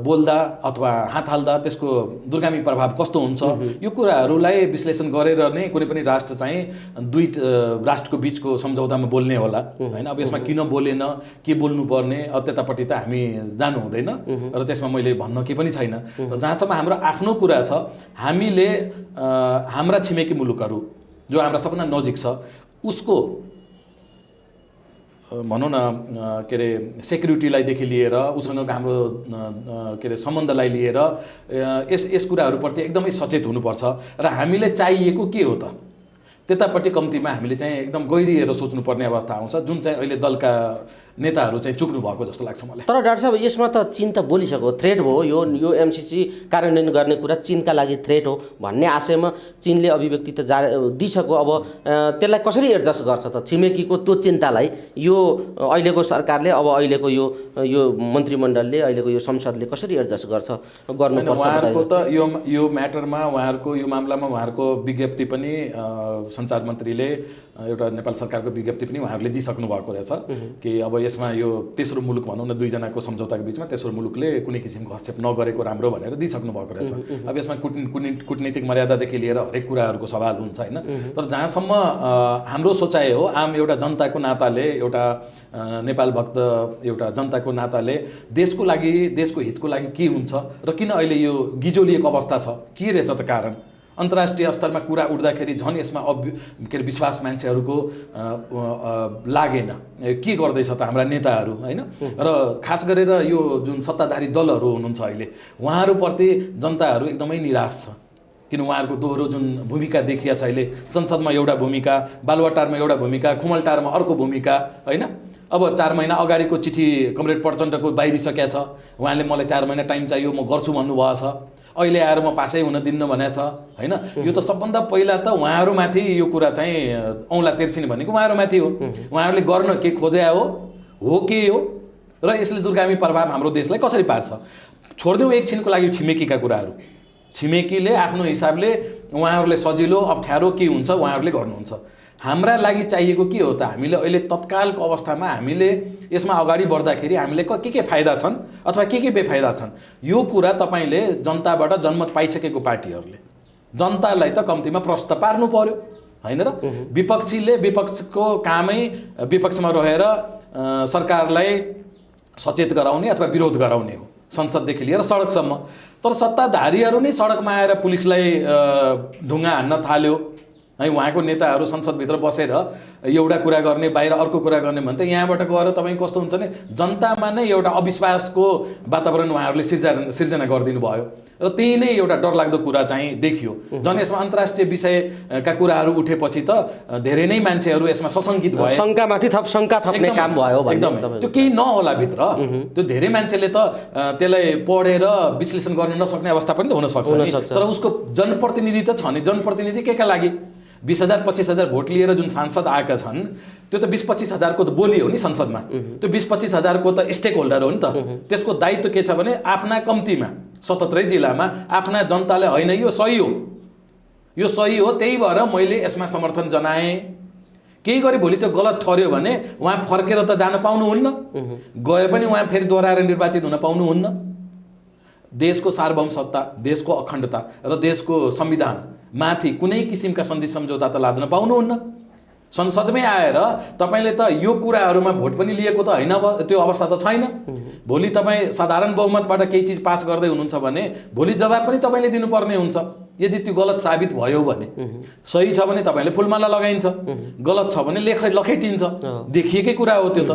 बोल्दा अथवा हात हाल्दा त्यसको दूरगामी प्रभाव कस्तो हुन्छ, यो कुराहरूलाई विश्लेषण गरेर नै कुनै पनि राष्ट्र चाहिँ दुई राष्ट्रको बिचको सम्झौतामा बोल्ने होला हैन। अब यसमा किन बोलेन, के बोल्नुपर्ने, त्यतापट्टि त हामी जानु हुँदैन र त्यसमा मैले भन्न के पनि छैन। जहाँसम्म हाम्रो आफ्नो कुरा छ, हामीले हाम्रा छिमेकी मुलुकहरू जो हाम्रा सबभन्दा नजिक छ उसको भनौँ न के अरे सेक्युरिटीलाईदेखि लिएर उसँगको हाम्रो के अरे सम्बन्धलाई लिएर यस कुराहरूप्रति एकदमै सचेत हुनुपर्छ। र हामीले चाहिएको के हो त, त्यतापट्टि कम्तीमा हामीले चाहिँ एकदम गहिरिएर सोच्नुपर्ने अवस्था आउँछ, जुन चाहिँ अहिले दलका नेताहरू चाहिँ चुक्नु भएको जस्तो लाग्छ मलाई। तर डाक्टर साहब यसमा त चीन त बोलिसक्यो, थ्रेट हो यो एमसीसी कार्यान्वयन गर्ने कुरा चीनका लागि थ्रेट हो भन्ने आशयमा चीनले अभिव्यक्ति त दिइसक्यो। अब त्यसलाई कसरी एडजस्ट गर्छ त छिमेकीको त्यो चिन्तालाई? यो अहिलेको सरकारले, अब अहिलेको यो मन्त्रीमण्डलले, अहिलेको यो संसदले कसरी एडजस्ट गर्नुपर्छ? उहाँहरूको त यो म्याटरमा उहाँहरूको यो मामलामा उहाँहरूको विज्ञप्ति पनि सञ्चार मन्त्रीले एउटा नेपाल सरकारको विज्ञप्ति पनि उहाँहरूले दिइसक्नु भएको रहेछ कि अब यसमा यो तेस्रो मुलुक भनौँ न, दुईजनाको सम्झौताको बिचमा तेस्रो मुलुकले कुनै किसिमको हस्तक्षेप नगरेको राम्रो भनेर दिइसक्नु भएको रहेछ। अब यसमा कुटनीतिक मर्यादादेखि लिएर हरेक कुराहरूको सवाल हुन्छ हैन। तर जहाँसम्म हाम्रो सोचाइ हो, आम एउटा जनताको नाताले, एउटा नेपाल भक्त एउटा जनताको नाताले देशको लागि, देशको हितको लागि के हुन्छ र किन अहिले यो गिजोलिएको अवस्था छ, के रहेछ त कारण? अन्तर्राष्ट्रिय स्तरमा कुरा उठ्दाखेरि झन् यसमा के अरे विश्वास मान्छेहरूको लागेन। के गर्दैछ त हाम्रा नेताहरू हैन? र खास गरेर यो जुन सत्ताधारी दलहरू हुनुहुन्छ अहिले, उहाँहरूप्रति जनताहरू एकदमै निराश छ। किन उहाँहरूको दोहोरो जुन भूमिका देखिया छ अहिले, संसदमा एउटा भूमिका, बालुवाटारमा एउटा भूमिका, खुमलटारमा अर्को भूमिका हैन। अब 4 महिना अगाडिको चिठी कमरेड प्रचण्डको बाहिरिसकेको छ, उहाँले मलाई 4 महिना टाइम चाहियो, म गर्छु भन्नुभएको छ। अहिले आएर म पासै हुन दिन्न भनेको छ हैन। यो त सबभन्दा पहिला त उहाँहरूमाथि यो कुरा चाहिँ औँला तेर्सिने भनेको उहाँहरूमाथि हो। उहाँहरूले गर्न के खोजे हो के हो, र यसले दूरगामी प्रभाव हाम्रो देशलाई कसरी पार्छ? छोडिदेऊ एकछिनको लागि छिमेकीका कुराहरू। छिमेकीले आफ्नो हिसाबले उहाँहरूले सजिलो अप्ठ्यारो के हुन्छ उहाँहरूले गर्नुहुन्छ। हाम्रा लागि चाहिएको के हो त? हामीले अहिले तत्कालको अवस्थामा हामीले यसमा अगाडि बढ्दाखेरि हामीले के फाइदा छन् अथवा के बेफाइदा छन्, यो कुरा तपाईँले जनताबाट जनमत पाइसकेको पार्टीहरूले जनतालाई त कम्तीमा प्रश्न पार्नु पर्यो हैन र? विपक्षीले विपक्षको कामै विपक्षमा रहेर सरकारलाई सचेत गराउने अथवा विरोध गराउने हो, संसददेखि लिएर सडकसम्म। तर सत्ताधारीहरू नै सडकमा आएर पुलिसलाई ढुङ्गा हान्न थाल्यो है। उहाँको नेताहरू संसदभित्र बसेर एउटा कुरा गर्ने, बाहिर अर्को कुरा गर्ने भने त यहाँबाट गएर तपाईँ कस्तो हुन्छ भने जनतामा नै एउटा अविश्वासको वातावरण उहाँहरूले सिर्जना गरिदिनु भयो र त्यही नै एउटा डरलाग्दो कुरा चाहिँ देखियो। झन् यसमा अन्तर्राष्ट्रिय विषयका कुराहरू उठेपछि त धेरै नै मान्छेहरू यसमा सशङ्कित भए, शङ्कामाथि थप शङ्का थप्ने काम भयो। एकदम त्यो केही नहोला भित्र, त्यो धेरै मान्छेले त त्यसलाई पढेर विश्लेषण गर्न नसक्ने अवस्था पनि त हुनसक्छ। तर उसको जनप्रतिनिधि त छ नि, जनप्रतिनिधि केका लागि 20,000-25,000 भोट लिएर जुन सांसद आएका छन् त्यो त 20-25 हजारको त बोली हो नि संसदमा। त्यो 20-25 हजारको त स्टेक होल्डर हो नि त। त्यसको दायित्व के छ भने आफ्ना कम्तीमा 77 जिल्लामा आफ्ना जनताले होइन यो सही हो, यो सही हो, त्यही भएर मैले यसमा समर्थन जनाएँ, केही गरी भोलि त्यो गलत ठर्यो भने उहाँ फर्केर त जान पाउनुहुन्न, गए पनि उहाँ फेरि दोहोऱ्याएर निर्वाचित हुन पाउनुहुन्न। देशको सार्वभौमसत्ता, देशको अखण्डता र देशको संविधान माथि कुनै किसिमका सन्धि सम्झौता त लाद्न पाउनुहुन्न। संसदमै आएर तपाईँले त यो कुराहरूमा भोट पनि लिएको त होइन, त्यो अवस्था त छैन। भोलि तपाईँ साधारण बहुमतबाट केही चिज पास गर्दै हुनुहुन्छ भने भोलि जवाब पनि तपाईँले दिनुपर्ने हुन्छ। यदि त्यो गलत साबित भयो भने, सही छ भने तपाईँले फुलमाला लगाइन्छ, गलत छ भने लखेटिन्छ, देखिएकै कुरा हो त्यो त।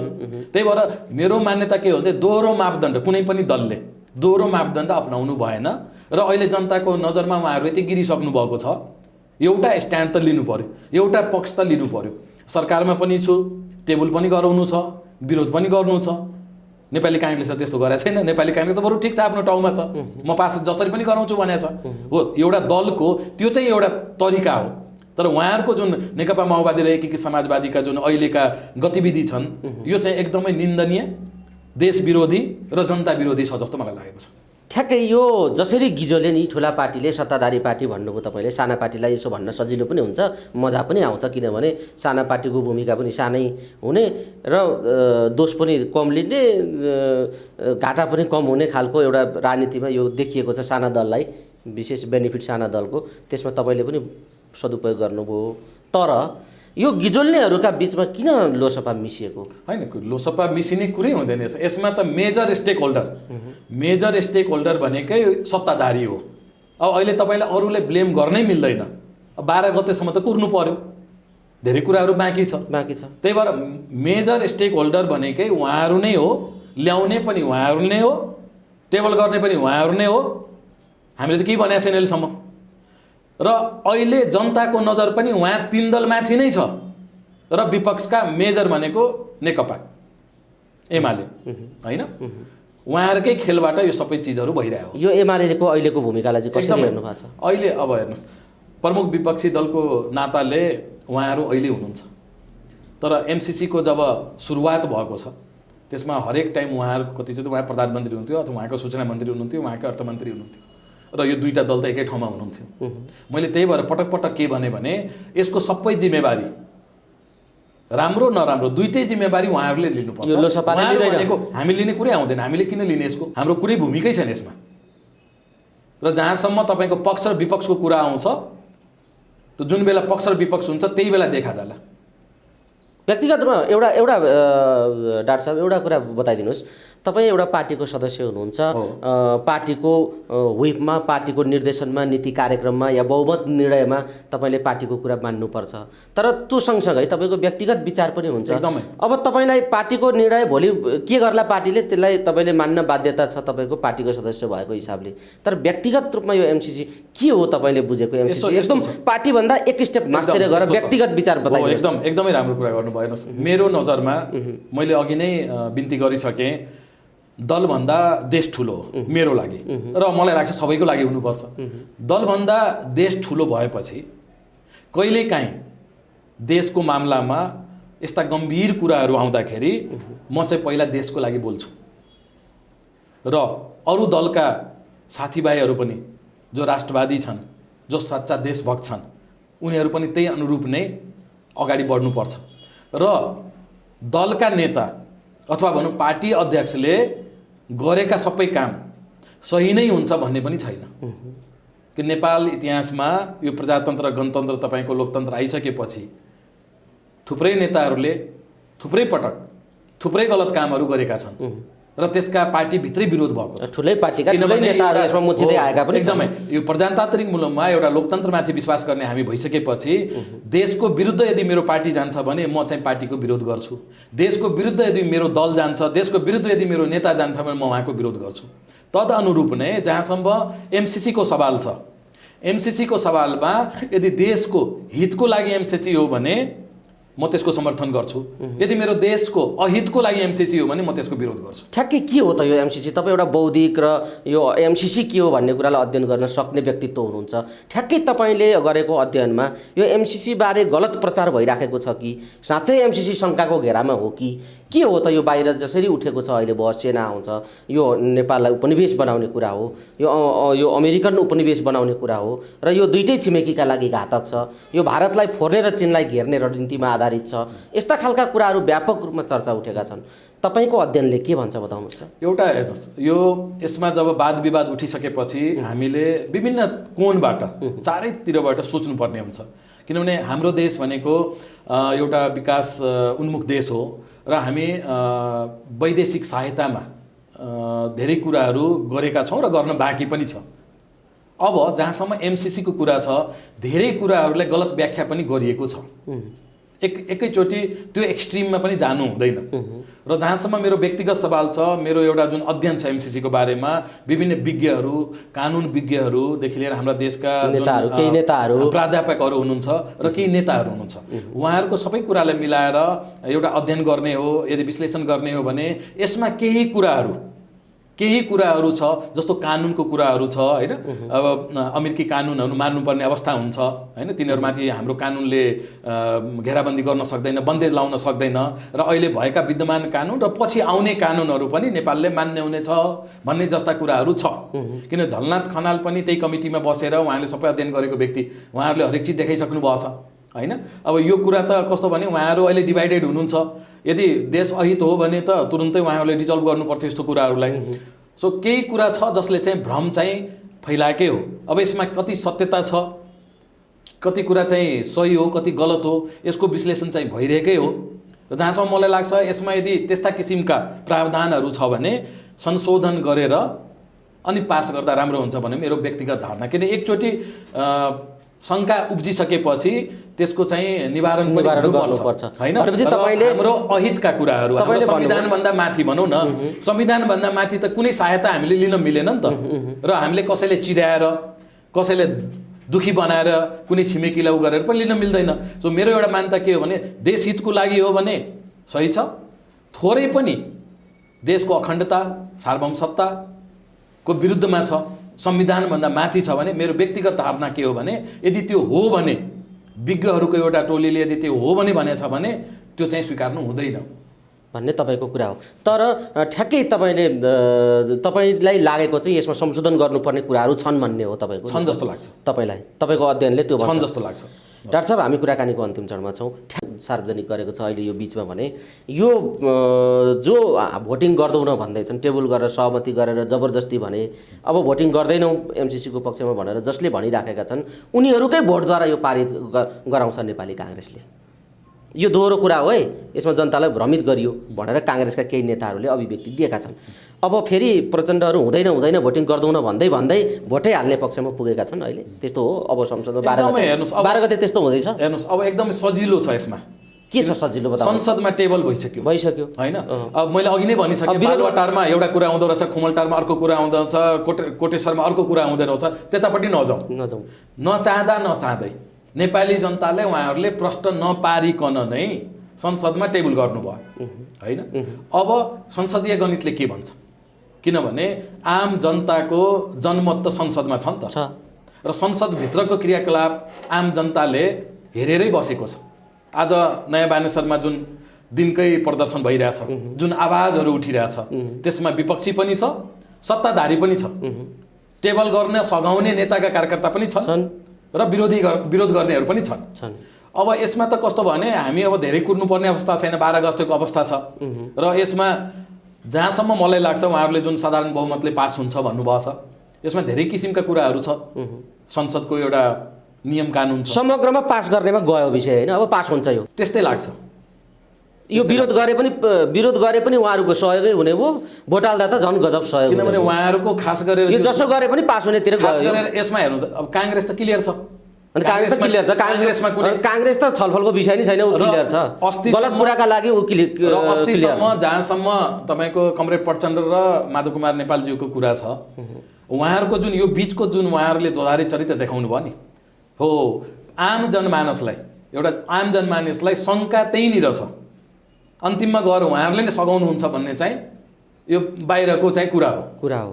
त्यही भएर मेरो मान्यता के हो भने दोहोरो मापदण्ड, कुनै पनि दलले दोहोरो मापदण्ड अपनाउनु भएन र अहिले जनताको नजरमा उहाँहरू यति गिरिसक्नु भएको छ। एउटा स्ट्यान्ड त लिनु पर्यो, एउटा पक्ष त लिनु पर्यो। सरकारमा पनि छु, टेबल पनि गराउनु छ, विरोध पनि गर्नु छ। नेपाली काङ्ग्रेसले त्यस्तो गरेको छैन। नेपाली काङ्ग्रेस त बरु ठिक छ, आफ्नो ठाउँमा छ, म पास जसरी पनि गराउँछु भनेको छ। हो, एउटा दलको त्यो चाहिँ एउटा तरिका हो। तर उहाँहरूको जुन नेकपा माओवादी र एकीकृत समाजवादीका जुन अहिलेका गतिविधि छन्, यो चाहिँ एकदमै निन्दनीय, देश विरोधी र जनता विरोधी छ जस्तो मलाई लागेको छ। ठ्याक्कै यो जसरी गिजोले नि ठुला पार्टीले सत्ताधारी पार्टी भन्नुभयो तपाईँले, साना पार्टीलाई यसो भन्न सजिलो पनि हुन्छ, मजा पनि आउँछ, किनभने साना पार्टीको भूमिका पनि सानै हुने र दोष पनि कम लिने, घाटा पनि कम हुने खालको एउटा राजनीतिमा यो देखिएको छ। साना दललाई विशेष बेनिफिट साना दलको, त्यसमा तपाईँले पनि सदुपयोग गर्नुभयो। तर यो गिजोल्नेहरूका बिचमा किन लोसपा मिसिएको? होइन, लोसपा मिसिने कुरै हुँदैन। यसमा त मेजर स्टेक होल्डर भनेकै सत्ताधारी हो। अब अहिले तपाईँलाई अरूले ब्लेम गर्नै मिल्दैन। 12 गतेसम्म त कुर्नु पर्यो, धेरै कुराहरू बाँकी छ। त्यही भएर मेजर स्टेक होल्डर भनेकै उहाँहरू नै हो, ल्याउने पनि उहाँहरू नै हो, टेबल गर्ने पनि उहाँहरू नै हो। हामीले त केही भनेको छैन अहिलेसम्म। र अहिले जनताको नजर पनि उहाँ 3 दलमाथि नै छ र विपक्षका मेजर भनेको नेकपा एमाले होइन। उहाँहरूकै खेलबाट यो सबै चिजहरू भइरहेको हो। यो एमालेको अहिलेको भूमिकालाई चाहिँ कसरी हेर्नु भएको छ? अहिले अब हेर्नुहोस्, प्रमुख विपक्षी दलको नाताले उहाँहरू अहिले हुनुहुन्छ, तर एमसिसीको जब सुरुवात भएको छ त्यसमा हरेक टाइम उहाँहरू कतिचोटि उहाँ प्रधानमन्त्री हुनुहुन्थ्यो अथवा उहाँको सूचना मन्त्री हुनुहुन्थ्यो, उहाँकै अर्थमन्त्री हुनुहुन्थ्यो र यो दुईटा दल त एकै ठाउँमा हुनुहुन्थ्यो। मैले त्यही भएर पटक पटक के भने यसको सबै जिम्मेवारी, राम्रो नराम्रो दुईटै जिम्मेवारी उहाँहरूले लिनुपर्छ। भनेको हामी लिने कुरै आउँदैन, हामीले किन लिने, यसको हाम्रो कुनै भूमिकै छैन यसमा। र जहाँसम्म तपाईँको पक्ष र विपक्षको कुरा आउँछ, त जुन बेला पक्ष र विपक्ष हुन्छ त्यही बेला देखा जाला। व्यक्तिगतमा एउटा डाक्टर साहब एउटा कुरा बताइदिनुहोस्, तपाईँ एउटा पार्टीको सदस्य हुनुहुन्छ, पार्टीको व्हिपमा, पार्टीको निर्देशनमा, नीति कार्यक्रममा या बहुमत निर्णयमा तपाईँले पार्टीको कुरा मान्नुपर्छ, तर त्यो सँगसँगै तपाईँको व्यक्तिगत विचार पनि हुन्छ। अब तपाईँलाई पार्टीको निर्णय भोलि के गर्ला पार्टीले, त्यसलाई तपाईँले मान्न बाध्यता छ तपाईँको पार्टीको सदस्य भएको हिसाबले। तर व्यक्तिगत रूपमा यो एमसिसी के हो तपाईँले बुझेको? एमसिसी एकदम पार्टीभन्दा एक स्टेप मास्तिर गएर व्यक्तिगत विचार बताइदिनुहोस्। एकदमै राम्रो कुरा गर्नुभयो। मेरो नजरमा मैले अघि नै बिन्ती गरिसकेँ, दलभन्दा देश ठुलो हो मेरो लागि, र मलाई लाग्छ सबैको लागि हुनुपर्छ। दलभन्दा देश ठुलो भएपछि कहिलेकाहीँ देशको मामलामा यस्ता गम्भीर कुराहरू आउँदाखेरि म चाहिँ पहिला देशको लागि बोल्छु र अरू दलका साथीभाइहरू पनि जो राष्ट्रवादी छन्, जो सच्चा देशभक्त छन्, उनीहरू पनि त्यही अनुरूप नै अगाडि बढ्नुपर्छ। र दलका नेता अथवा भनौँ पार्टी अध्यक्षले गरेका सबै काम सही नै हुन्छ भन्ने पनि छैन। कि नेपाल इतिहासमा यो प्रजातन्त्र गणतन्त्र तपाईँको लोकतन्त्र आइसकेपछि थुप्रै नेताहरूले थुप्रै पटक थुप्रै गलत कामहरू गरेका छन् र त्यसका पार्टीभित्रै विरोध भएको छ। ठुलै पार्टीका ठुलै नेताहरू यसमा मुछिँदै आएका पनि एकदमै यो प्रजातान्त्रिक मूल्यमा एउटा लोकतन्त्रमाथि विश्वास गर्ने हामी भइसकेपछि देशको विरुद्ध यदि मेरो पार्टी जान्छ भने म चाहिँ पार्टीको विरोध गर्छु। देशको विरुद्ध यदि मेरो दल जान्छ, देशको विरुद्ध यदि मेरो नेता जान्छ भने म उहाँको विरोध गर्छु। तदनुरूप नै जहाँसम्म एमसिसीको सवाल छ, एमसिसीको सवालमा यदि देशको हितको लागि एमसिसी हो भने म त्यसको समर्थन गर्छु, यदि मेरो देशको अहितको लागि एमसिसी हो भने म त्यसको विरोध गर्छु। ठ्याक्कै के हो त यो एमसिसी? तपाईँ एउटा बौद्धिक र यो एमसिसी के हो भन्ने कुरालाई अध्ययन गर्न सक्ने व्यक्तित्व हुनुहुन्छ। ठ्याक्कै तपाईँले गरेको अध्ययनमा यो एमसिसी बारे गलत प्रचार भइराखेको छ कि साँच्चै एमसिसी शङ्काको घेरामा हो कि के हो त? यो बाहिर जसरी उठेको छ अहिले बहस, सेना आउँछ, यो नेपाललाई उपनिवेश बनाउने कुरा हो, यो अमेरिकन उपनिवेश बनाउने कुरा हो र यो दुईटै छिमेकीका लागि घातक छ, यो भारतलाई फोर्ने र चीनलाई घेर्ने रणनीतिमा आधारित आधारित छ, यस्ता खालका कुराहरू व्यापक रूपमा चर्चा उठेका छन्। तपाईँको अध्ययनले के भन्छ बताउनुहोस् त। एउटा हेर्नुहोस्, यसमा जब वाद विवाद उठिसकेपछि हामीले विभिन्न कोणबाट चारैतिरबाट सोच्नुपर्ने हुन्छ, किनभने हाम्रो देश भनेको एउटा विकास उन्मुख देश हो र हामी वैदेशिक सहायतामा धेरै कुराहरू गरेका छौँ र गर्न बाँकी पनि छ। अब जहाँसम्म एमसिसीको कुरा छ, धेरै कुराहरूलाई गलत व्याख्या पनि गरिएको छ। एकैचोटि त्यो एक्सट्रिममा पनि जानु हुँदैन। र जहाँसम्म मेरो व्यक्तिगत सवाल छ, मेरो एउटा जुन अध्ययन छ एमसिसीको बारेमा, विभिन्न विज्ञहरू, कानुन विज्ञहरूदेखि लिएर हाम्रा देशका नेताहरू, केही नेताहरू, प्राध्यापकहरू हुनुहुन्छ र केही नेताहरू हुनुहुन्छ, उहाँहरूको सबै कुरालाई मिलाएर एउटा अध्ययन गर्ने हो, यदि विश्लेषण गर्ने हो भने यसमा केही कुराहरू छ, जस्तो कानुनको कुराहरू छ हैन। अब अमेरिकी कानुनहरू मान्नुपर्ने अवस्था हुन्छ हैन, तिनीहरूमाथि हाम्रो कानुनले घेराबन्दी गर्न सक्दैन, बन्देज लाउन सक्दैन र अहिले भएका विद्यमान कानुन र पछि आउने कानुनहरू पनि नेपालले मान्ने हुनेछ भन्ने जस्ता कुराहरू छ। किन झलनाथ खनाल पनि त्यही कमिटीमा बसेर उहाँले सबै अध्ययन गरेको व्यक्ति, उहाँहरूले हरेक चिज देखाइसक्नु भएको छ हैन। अब यो कुरा त कस्तो भने उहाँहरू अहिले डिभाइडेड हुनुहुन्छ। यदि देश अहित हो भने त तुरुन्तै उहाँहरूले डिजल्भ गर्नुपर्थ्यो यस्तो कुराहरूलाई। सो केही कुरा छ जसले चाहिँ भ्रम चाहिँ फैलाएकै हो। अब यसमा कति सत्यता छ, कति कुरा चाहिँ सही हो, कति गलत हो, यसको विश्लेषण चाहिँ भइरहेकै हो। र जहाँसम्म मलाई लाग्छ यसमा यदि त्यस्ता किसिमका प्रावधानहरू छ भने संशोधन गरेर अनि पास गर्दा राम्रो हुन्छ भन्ने मेरो व्यक्तिगत धारणा। किन एकचोटि शङ्का उब्जिसकेपछि त्यसको चाहिँ निवारण गर्नुपर्छ हैन। हाम्रो अहितका कुराहरू, हाम्रो संविधानभन्दा माथि भनौँ न, संविधानभन्दा माथि त कुनै सहायता हामीले लिन मिलेन नि त। र हामीले कसैले चिर्याएर, कसैले दुखी बनाएर, कुनै छिमेकीलाई गरेर पनि लिन मिल्दैन। सो मेरो एउटा मान्यता के हो भने देश हितको लागि हो भने सही छ, थोरै पनि देशको अखण्डता सार्वभौमसत्ताको विरुद्धमा छ, संविधानभन्दा माथि छ भने मेरो व्यक्तिगत धारणा के हो भने यदि त्यो हो भने, विज्ञहरूको एउटा टोलीले यदि त्यो हो भनेछ भने त्यो चाहिँ स्वीकार्नु हुँदैन भन्ने तपाईँको कुरा हो। तर ठ्याक्कै तपाईँलाई लागेको चाहिँ यसमा संशोधन गर्नुपर्ने कुराहरू छन् भन्ने हो तपाईँको? छन् जस्तो लाग्छ तपाईँलाई, तपाईँको अध्ययनले त्यो छन् जस्तो लाग्छ। डाक्टर साहब, हामी कुराकानीको अन्तिम चरणमा छौँ। सार्वजनिक गरेको छ अहिले यो बिचमा भने यो जो भोटिङ गर्दैनौँ भन्दैछन्, टेबल गरेर सहमति गरेर जबरजस्ती भने अब भोटिङ गर्दैनौँ एमसिसीको पक्षमा भनेर जसले भनिराखेका छन्, उनीहरूकै भोटद्वारा यो पारित गराउँछ नेपाली काङ्ग्रेसले। यो दोहोरो कुरा हो है, यसमा जनतालाई भ्रमित गरियो भनेर काङ्ग्रेसका केही नेताहरूले अभिव्यक्ति दिएका छन्। अब फेरि प्रचण्डहरू हुँदैन भोटिङ गर्दैनौँ भन्दै भोटै हाल्ने पक्षमा पुगेका छन् अहिले। त्यस्तो हो अब संसदमा 12 गते त्यस्तो हुँदैछ। हेर्नुहोस्, अब एकदमै सजिलो छ यसमा। के छ सजिलो बताउनु? संसदमा टेबल भइसक्यो हैन। अब मैले अघि नै भनिसकेँ, बालुवाटारमा एउटा कुरा आउँदो रहेछ, खुमलटारमा अर्को कुरा आउँदो रहेछ, कोटेश्वरमा अर्को कुरा आउँदो रहेछ। त्यतापट्टि नजाउँ। नचाहँदै नेपाली जनताले उहाँहरूले प्रश्न नपारिकन नै संसदमा टेबल गर्नुभयो हैन। अब संसदीय गणितले के भन्छ, किनभने आम जनताको जनमत त संसदमा छ नि त, र संसदभित्रको क्रियाकलाप आम जनताले हेरेरै बसेको छ। आज नयाँ बानेश्वरमा जुन दिनकै प्रदर्शन भइरहेछ, जुन आवाजहरू उठिरहेछ, त्यसमा विपक्षी पनि छ, सत्ताधारी पनि छ, टेबल गर्न सघाउने नेताका कार्यकर्ता पनि छन् र विरोध गर्नेहरू पनि छन्। अब यसमा त कस्तो भने हामी अब धेरै कुर्नुपर्ने अवस्था छैन, 12 गतेको अवस्था छ। र यसमा जहाँसम्म मलाई लाग्छ उहाँहरूले जुन साधारण बहुमतले पास हुन्छ भन्नुभएको छ, यसमा धेरै किसिमका कुराहरू छ। संसदको एउटा नियम कानुन छ, समग्रमा पास गर्नेमा गयो विषय हैन, अब पास हुन्छ यो त्यस्तै लाग्छ। यो विरोध गरे पनि उहाँहरूको सहयोगै हुने हो, भोट हाल्दा त झन् गजब सहयोग, किनभने उहाँहरूको खास गरेर यो जसो गरे पनि पास हुनेतिर खास गरेर यसमा हेर्नु। अब काङ्ग्रेस त क्लियर छ, अनि काङ्ग्रेस त छलफलको विषय नै छैन, उ क्लियर छ। गलत कुराका लागि उ क्लियर। अस्तिसम्म जहाँसम्म तपाईँको कमरेड प्रचण्ड र माधव कुमार नेपालज्यूको कुरा छ, उहाँहरूको जुन यो बिचको जुन उहाँहरूले दोधारी चरित्र देखाउनु भयो नि हो, आम जनमानसलाई शङ्का त्यहीँनिर छ। अन्तिममा गएर उहाँहरूले नै सघाउनुहुन्छ भन्ने चाहिँ यो बाहिरको चाहिँ कुरा हो।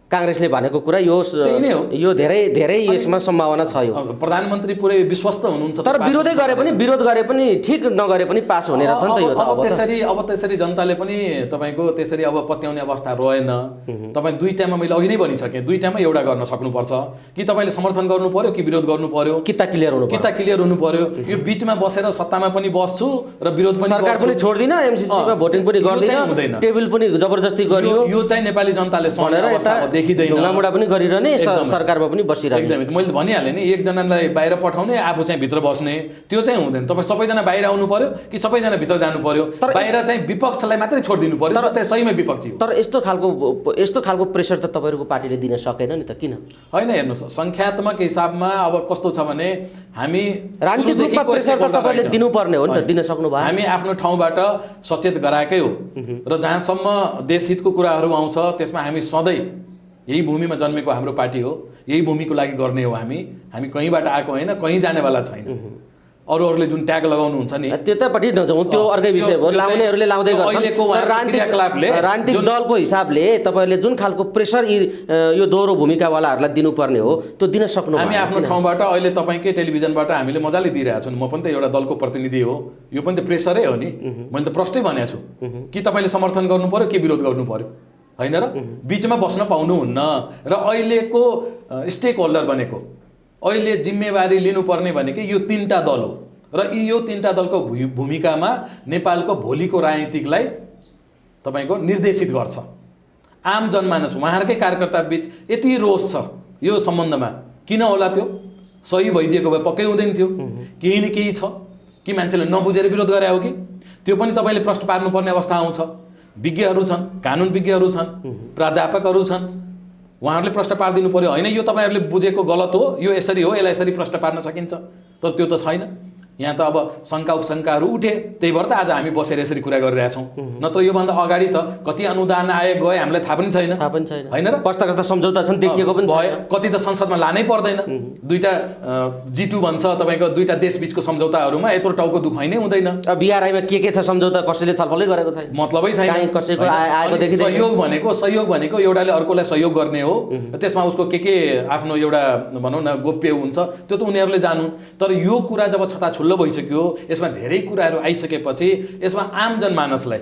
काङ्ग्रेसले भनेको कुरा त्यही नै हो। यो धेरै धेरै यसमा सम्भावना छ यो। प्रधानमन्त्री पुरै विश्वस्त हुनुहुन्छ तर विरोध गरे पनि ठिक नगरे पनि पास हुने रहेछ नि त यो त। अब त्यसरी जनताले पनि तपाईँको त्यसरी अब पत्याउने अवस्था रहेन। तपाईँ दुईटामा मैले अघि नै भनिसकेँ, दुईटामा एउटा गर्न सक्नुपर्छ। कि तपाईँले समर्थन गर्नु पर्यो कि विरोध गर्नु पर्यो, किता क्लियर हुनु पर्यो। यो बिचमा बसेर सत्तामा पनि बस्छु र विरोध पनि सरकार पनि छोड्दिन, एमसीसीमा भोटिङ पनि गर्दिन, टेबल पनि जबरजस्ती गरियो। यो चाहिँ नेपाली जनताले देखिँदैन, ढुङ्गामुढा पनि गरिरहने, सरकारमा पनि बसिरहने। एकदमै मैले भनिहालेँ नि, एकजनालाई बाहिर पठाउने, आफू चाहिँ भित्र बस्ने, त्यो चाहिँ हुँदैन। तपाईँ सबैजना बाहिर आउनु पर्यो कि सबैजना भित्र जानु पर्यो। बाहिर चाहिँ विपक्षलाई मात्रै छोडिदिनु पर्यो, तर चाहिँ सहीमै विपक्षी हो। तर यस्तो खालको प्रेसर त तपाईँहरूको पार्टीले दिन सकेन नि त, किन? होइन, हेर्नुहोस्, सङ्ख्यात्मक हिसाबमा अब कस्तो छ भने हामी राजनीतिक रूपमा प्रेसर त तपाईँले दिनुपर्ने हो नि त, दिन सक्नु भयो। हामी आफ्नो ठाउँबाट सचेत गराएकै हो र जहाँसम्म देशहितको कुराहरू आउँछ त्यसमा हामी सधैँ यही भूमिमा जन्मेको हाम्रो पार्टी हो, यही भूमिको लागि गर्ने हो। हामी कहीँबाट आएको होइन, कहीँ जानेवाला छैन। अरूहरूले जुन ट्याग लगाउनुहुन्छ नि त्यतापट्टि नजाउँ, त्यो अर्कै विषय हो। लाउनेहरूले लाउँदै गर्छन्। राजनीतिक दलको हिसाबले तपाईँहरूले जुन खालको प्रेसर यो दोहोरो भूमिकावालाहरूलाई दिनुपर्ने हो त्यो दिन सक्नु। हामी आफ्नो ठाउँबाट अहिले तपाईँकै टेलिभिजनबाट हामीले मजाले दिइरहेको छौँ। म पनि त एउटा दलको प्रतिनिधि हो, यो पनि त प्रेसरै हो नि। मैले त प्रष्टै भनेको छु कि तपाईँले समर्थन गर्नु पर्यो कि विरोध गर्नु पर्यो, होइन र? बिचमा बस्न पाउनुहुन्न। र अहिलेको स्टेक होल्डर भनेको, अहिले जिम्मेवारी लिनुपर्ने भनेको यो तीनटा दल हो र यो तीनटा दलको भूमिकामा नेपालको भोलिको राजनीतिकलाई तपाईँको निर्देशित गर्छ। आम जनमानस उहाँहरूकै कार्यकर्ता बीच यति रोष छ यो सम्बन्धमा, किन होला? त्यो सही भइदिएको भए पक्कै हुँदैन थियो। केही न केही छ कि मान्छेले नबुझेर विरोध गरे हो कि? त्यो पनि तपाईँले प्रश्न पार्नुपर्ने अवस्था आउँछ। विज्ञहरू छन्, कानुन विज्ञहरू छन्, प्राध्यापकहरू छन्, उहाँहरूले प्रश्न पारिदिनु पर्यो। होइन, यो तपाईँहरूले बुझेको गलत हो, यो यसरी हो, यसलाई यसरी प्रश्न पार्न सकिन्छ, तर त्यो त छैन। यहाँ त अब शङ्का उपशङ्काहरू उठे, त्यही भएर त आज हामी बसेर यसरी कुरा गरिरहेछौँ। नत्र योभन्दा अगाडि त कति अनुदान आए गए हामीलाई थाहा पनि छैन, होइन र? कस्ता कस्ता सम्झौता छन् देखिएको पनि भयो। कति त संसदमा लानै पर्दैन। दुईटा G2 भन्छ तपाईँको, दुईटा देशबिचको सम्झौताहरूमा यत्रो टाउको दुखाइ नै हुँदैन। BRI-मा के छ सम्झौता, कसैले छलफलै गरेको छैन, मतलबै छैन। कसैको आएको देखिँदैन। सहयोग भनेको एउटाले अर्कोलाई सहयोग गर्ने हो। त्यसमा उसको के आफ्नो एउटा भनौँ न गोप्य हुन्छ, त्यो त उनीहरूले जानुन्। तर यो कुरा जब छताछुल्लो भइसक्यो, यसमा धेरै कुराहरू आइसकेपछि यसमा आम जनमानसलाई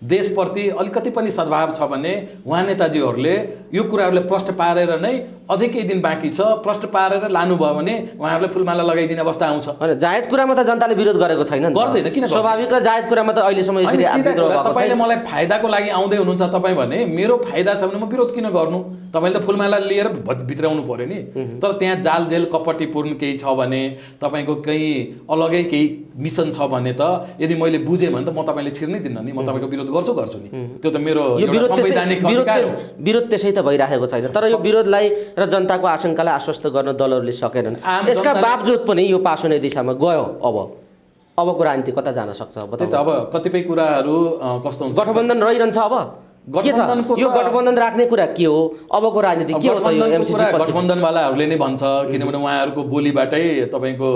देशप्रति अलिकति पनि सद्भाव छ भने उहाँ नेताजीहरूले यो कुराहरूलाई प्रश्न पारेर नै, अझै केही दिन बाँकी छ, प्रश्न पारेर लानुभयो भने उहाँहरूले फुलमाला लगाइदिने अवस्था आउँछ। होइन, जायज कुरामा त जनताले विरोध गरेको छैन, गर्दैन। किन? स्वाभाविक र जायज कुरामा त अहिलेसम्म यसरी तपाईँले मलाई फाइदाको लागि आउँदै हुनुहुन्छ तपाईँ भने, मेरो फाइदा छ भने म विरोध किन गर्नु? तपाईँले त फुलमाला लिएर भित्राउनु पर्यो नि। तर त्यहाँ जालझेल कपटीपूर्ण केही छ भने, तपाईँको केही अलगै केही मिसन छ भने त यदि मैले बुझेँ भने त म तपाईँले छिर्नै दिन्न नि, म तपाईँको विरोध गर्छु नि। त्यो त मेरो संवैधानिक अधिकार हो। विरोध त्यसै त भइरहेको छैन, तर यो विरोधलाई र जनताको आशंकालाई आश्वस्त गर्न दलहरूले सकेनन्। यसका बावजुद पनि यो पास हुने दिशामा गयो। अबको राजनीति कता जान सक्छ? अब कतिपय कुराहरू कस्तो हुन्छ, गठबन्धन रहिरहन्छ। अब के छ यो गठबन्धन राख्ने कुरा के हो? अबको राजनीति के हो त? यो एमसीसी गठबन्धनवालाहरूले नै भन्छ, किनभने उहाँहरूको बोलीबाटै तपाईँको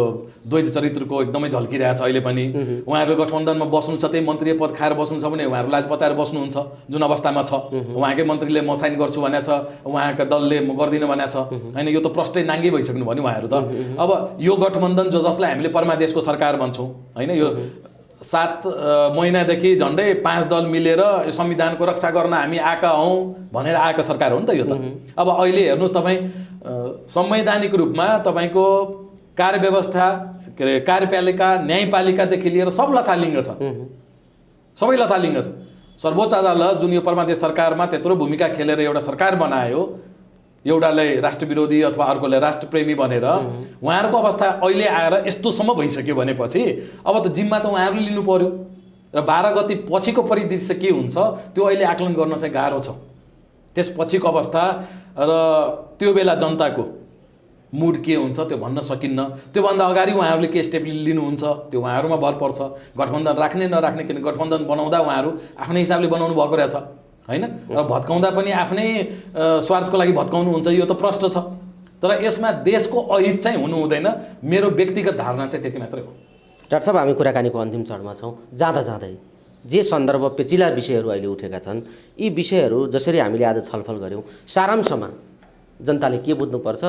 द्वैत चरित्रको एकदमै झल्किरहेछ अहिले पनि। उहाँहरू गठबन्धनमा बस्नु छ, त्यही मन्त्री पद खाएर बस्नु छ भने उहाँहरू लाज बचाएर बस्नुहुन्छ जुन अवस्थामा छ। उहाँकै मन्त्रीले म साइन गर्छु भनेको छ, उहाँका दलले म गर्दिनँ भनेको छ, होइन? यो त प्रष्टै नाङ्गै भइसक्नु भयो नि उहाँहरू त। अब यो गठबन्धन जसलाई हामीले परमादेशको सरकार भन्छौँ, होइन? यो 7 महिनादेखि झन्डै 5 दल मिलेर संविधानको रक्षा गर्न हामी आएका हौँ भनेर आएको सरकार हो नि त यो त। अब अहिले हेर्नुहोस् तपाईँ, संवैधानिक रूपमा तपाईँको कार्यव्यवस्था, के अरे कार्यपालिका, न्यायपालिकादेखि लिएर सब लथालिङ्ग छ, सबै लथालिङ्ग छ। सर्वोच्च अदालत जुन यो परमादेश सरकारमा त्यत्रो भूमिका खेलेर एउटा सरकार बनायो, एउटालाई राष्ट्रविरोधी अथवा अर्कोलाई राष्ट्रप्रेमी भनेर, उहाँहरूको अवस्था अहिले आएर यस्तोसम्म भइसक्यो भनेपछि अब त जिम्मा त उहाँहरूले लिनु पर्यो। र 12 गते पछिको परिदृश्य के हुन्छ त्यो अहिले आकलन गर्न चाहिँ गाह्रो छ। त्यसपछिको अवस्था र त्यो बेला जनताको मुड के हुन्छ त्यो भन्न सकिन्न। त्योभन्दा अगाडि उहाँहरूले के स्टेप लिनुहुन्छ त्यो उहाँहरूमा भर पर्छ। गठबन्धन राख्ने नराख्ने, किन गठबन्धन बनाउँदा उहाँहरू आफ्नै हिसाबले बनाउनु भएको रहेछ, होइन? र भत्काउँदा पनि आफ्नै स्वार्थको लागि भत्काउनुहुन्छ, यो त प्रश्न छ। तर यसमा देशको अहित चाहिँ हुनु हुँदैन, मेरो व्यक्तिगत धारणा चाहिँ त्यति मात्रै हो। डाक्टर साहब, हामी कुराकानीको अन्तिम चरणमा छौँ। जाँदा जे सन्दर्भ पेचिला विषयहरू अहिले उठेका छन् यी विषयहरू जसरी हामीले आज छलफल गऱ्यौँ सारांशमा जनताले के बुझ्नुपर्छ,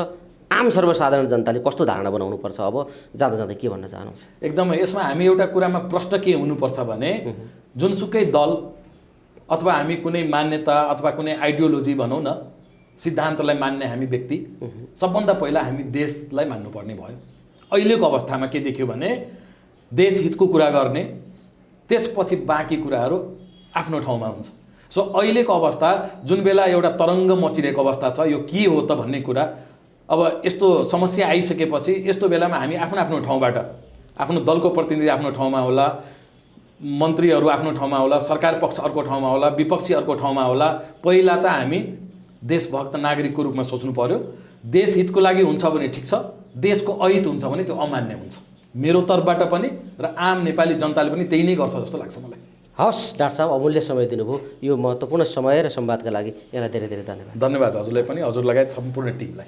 आम सर्वसाधारण जनताले कस्तो धारणा बनाउनुपर्छ, अब जाँदा जाँदै के भन्न चाहनुहुन्छ? एकदमै यसमा हामी एउटा कुरामा प्रश्न के हुनुपर्छ भने जुनसुकै दल अथवा हामी कुनै मान्यता अथवा कुनै आइडियोलोजी भनौँ न, सिद्धान्तलाई मान्ने हामी व्यक्ति सबभन्दा पहिला हामी देशलाई मान्नुपर्ने भयो। अहिलेको अवस्थामा के देखियो भने देश हितको कुरा गर्ने, त्यसपछि बाँकी कुराहरू आफ्नो ठाउँमा हुन्छ। सो अहिलेको अवस्था जुन बेला एउटा तरङ्ग मचिरहेको अवस्था छ, यो के हो त भन्ने कुरा, अब यस्तो समस्या आइसकेपछि यस्तो बेलामा हामी आफ्नो आफ्नो ठाउँबाट, आफ्नो दलको प्रतिनिधि आफ्नो ठाउँमा होला, मन्त्रीहरू आफ्नो ठाउँमा होला, सरकार पक्ष अर्को ठाउँमा होला, विपक्षी अर्को ठाउँमा होला, पहिला त हामी देशभक्त नागरिकको रूपमा सोच्नु पर्यो। देश हितको लागि हुन्छ भने ठिक छ, देशको अहित हुन्छ भने त्यो अमान्य हुन्छ। मेरो तर्फबाट पनि र आम नेपाली जनताले पनि त्यही नै गर्छ जस्तो लाग्छ मलाई। हवस् डाक्टर साहब, अमूल्य समय दिनुभयो। यो महत्त्वपूर्ण समय र संवादका लागि यहाँलाई धेरै धेरै धन्यवाद। धन्यवाद हजुरलाई पनि, हजुर लगायत सम्पूर्ण टिमलाई।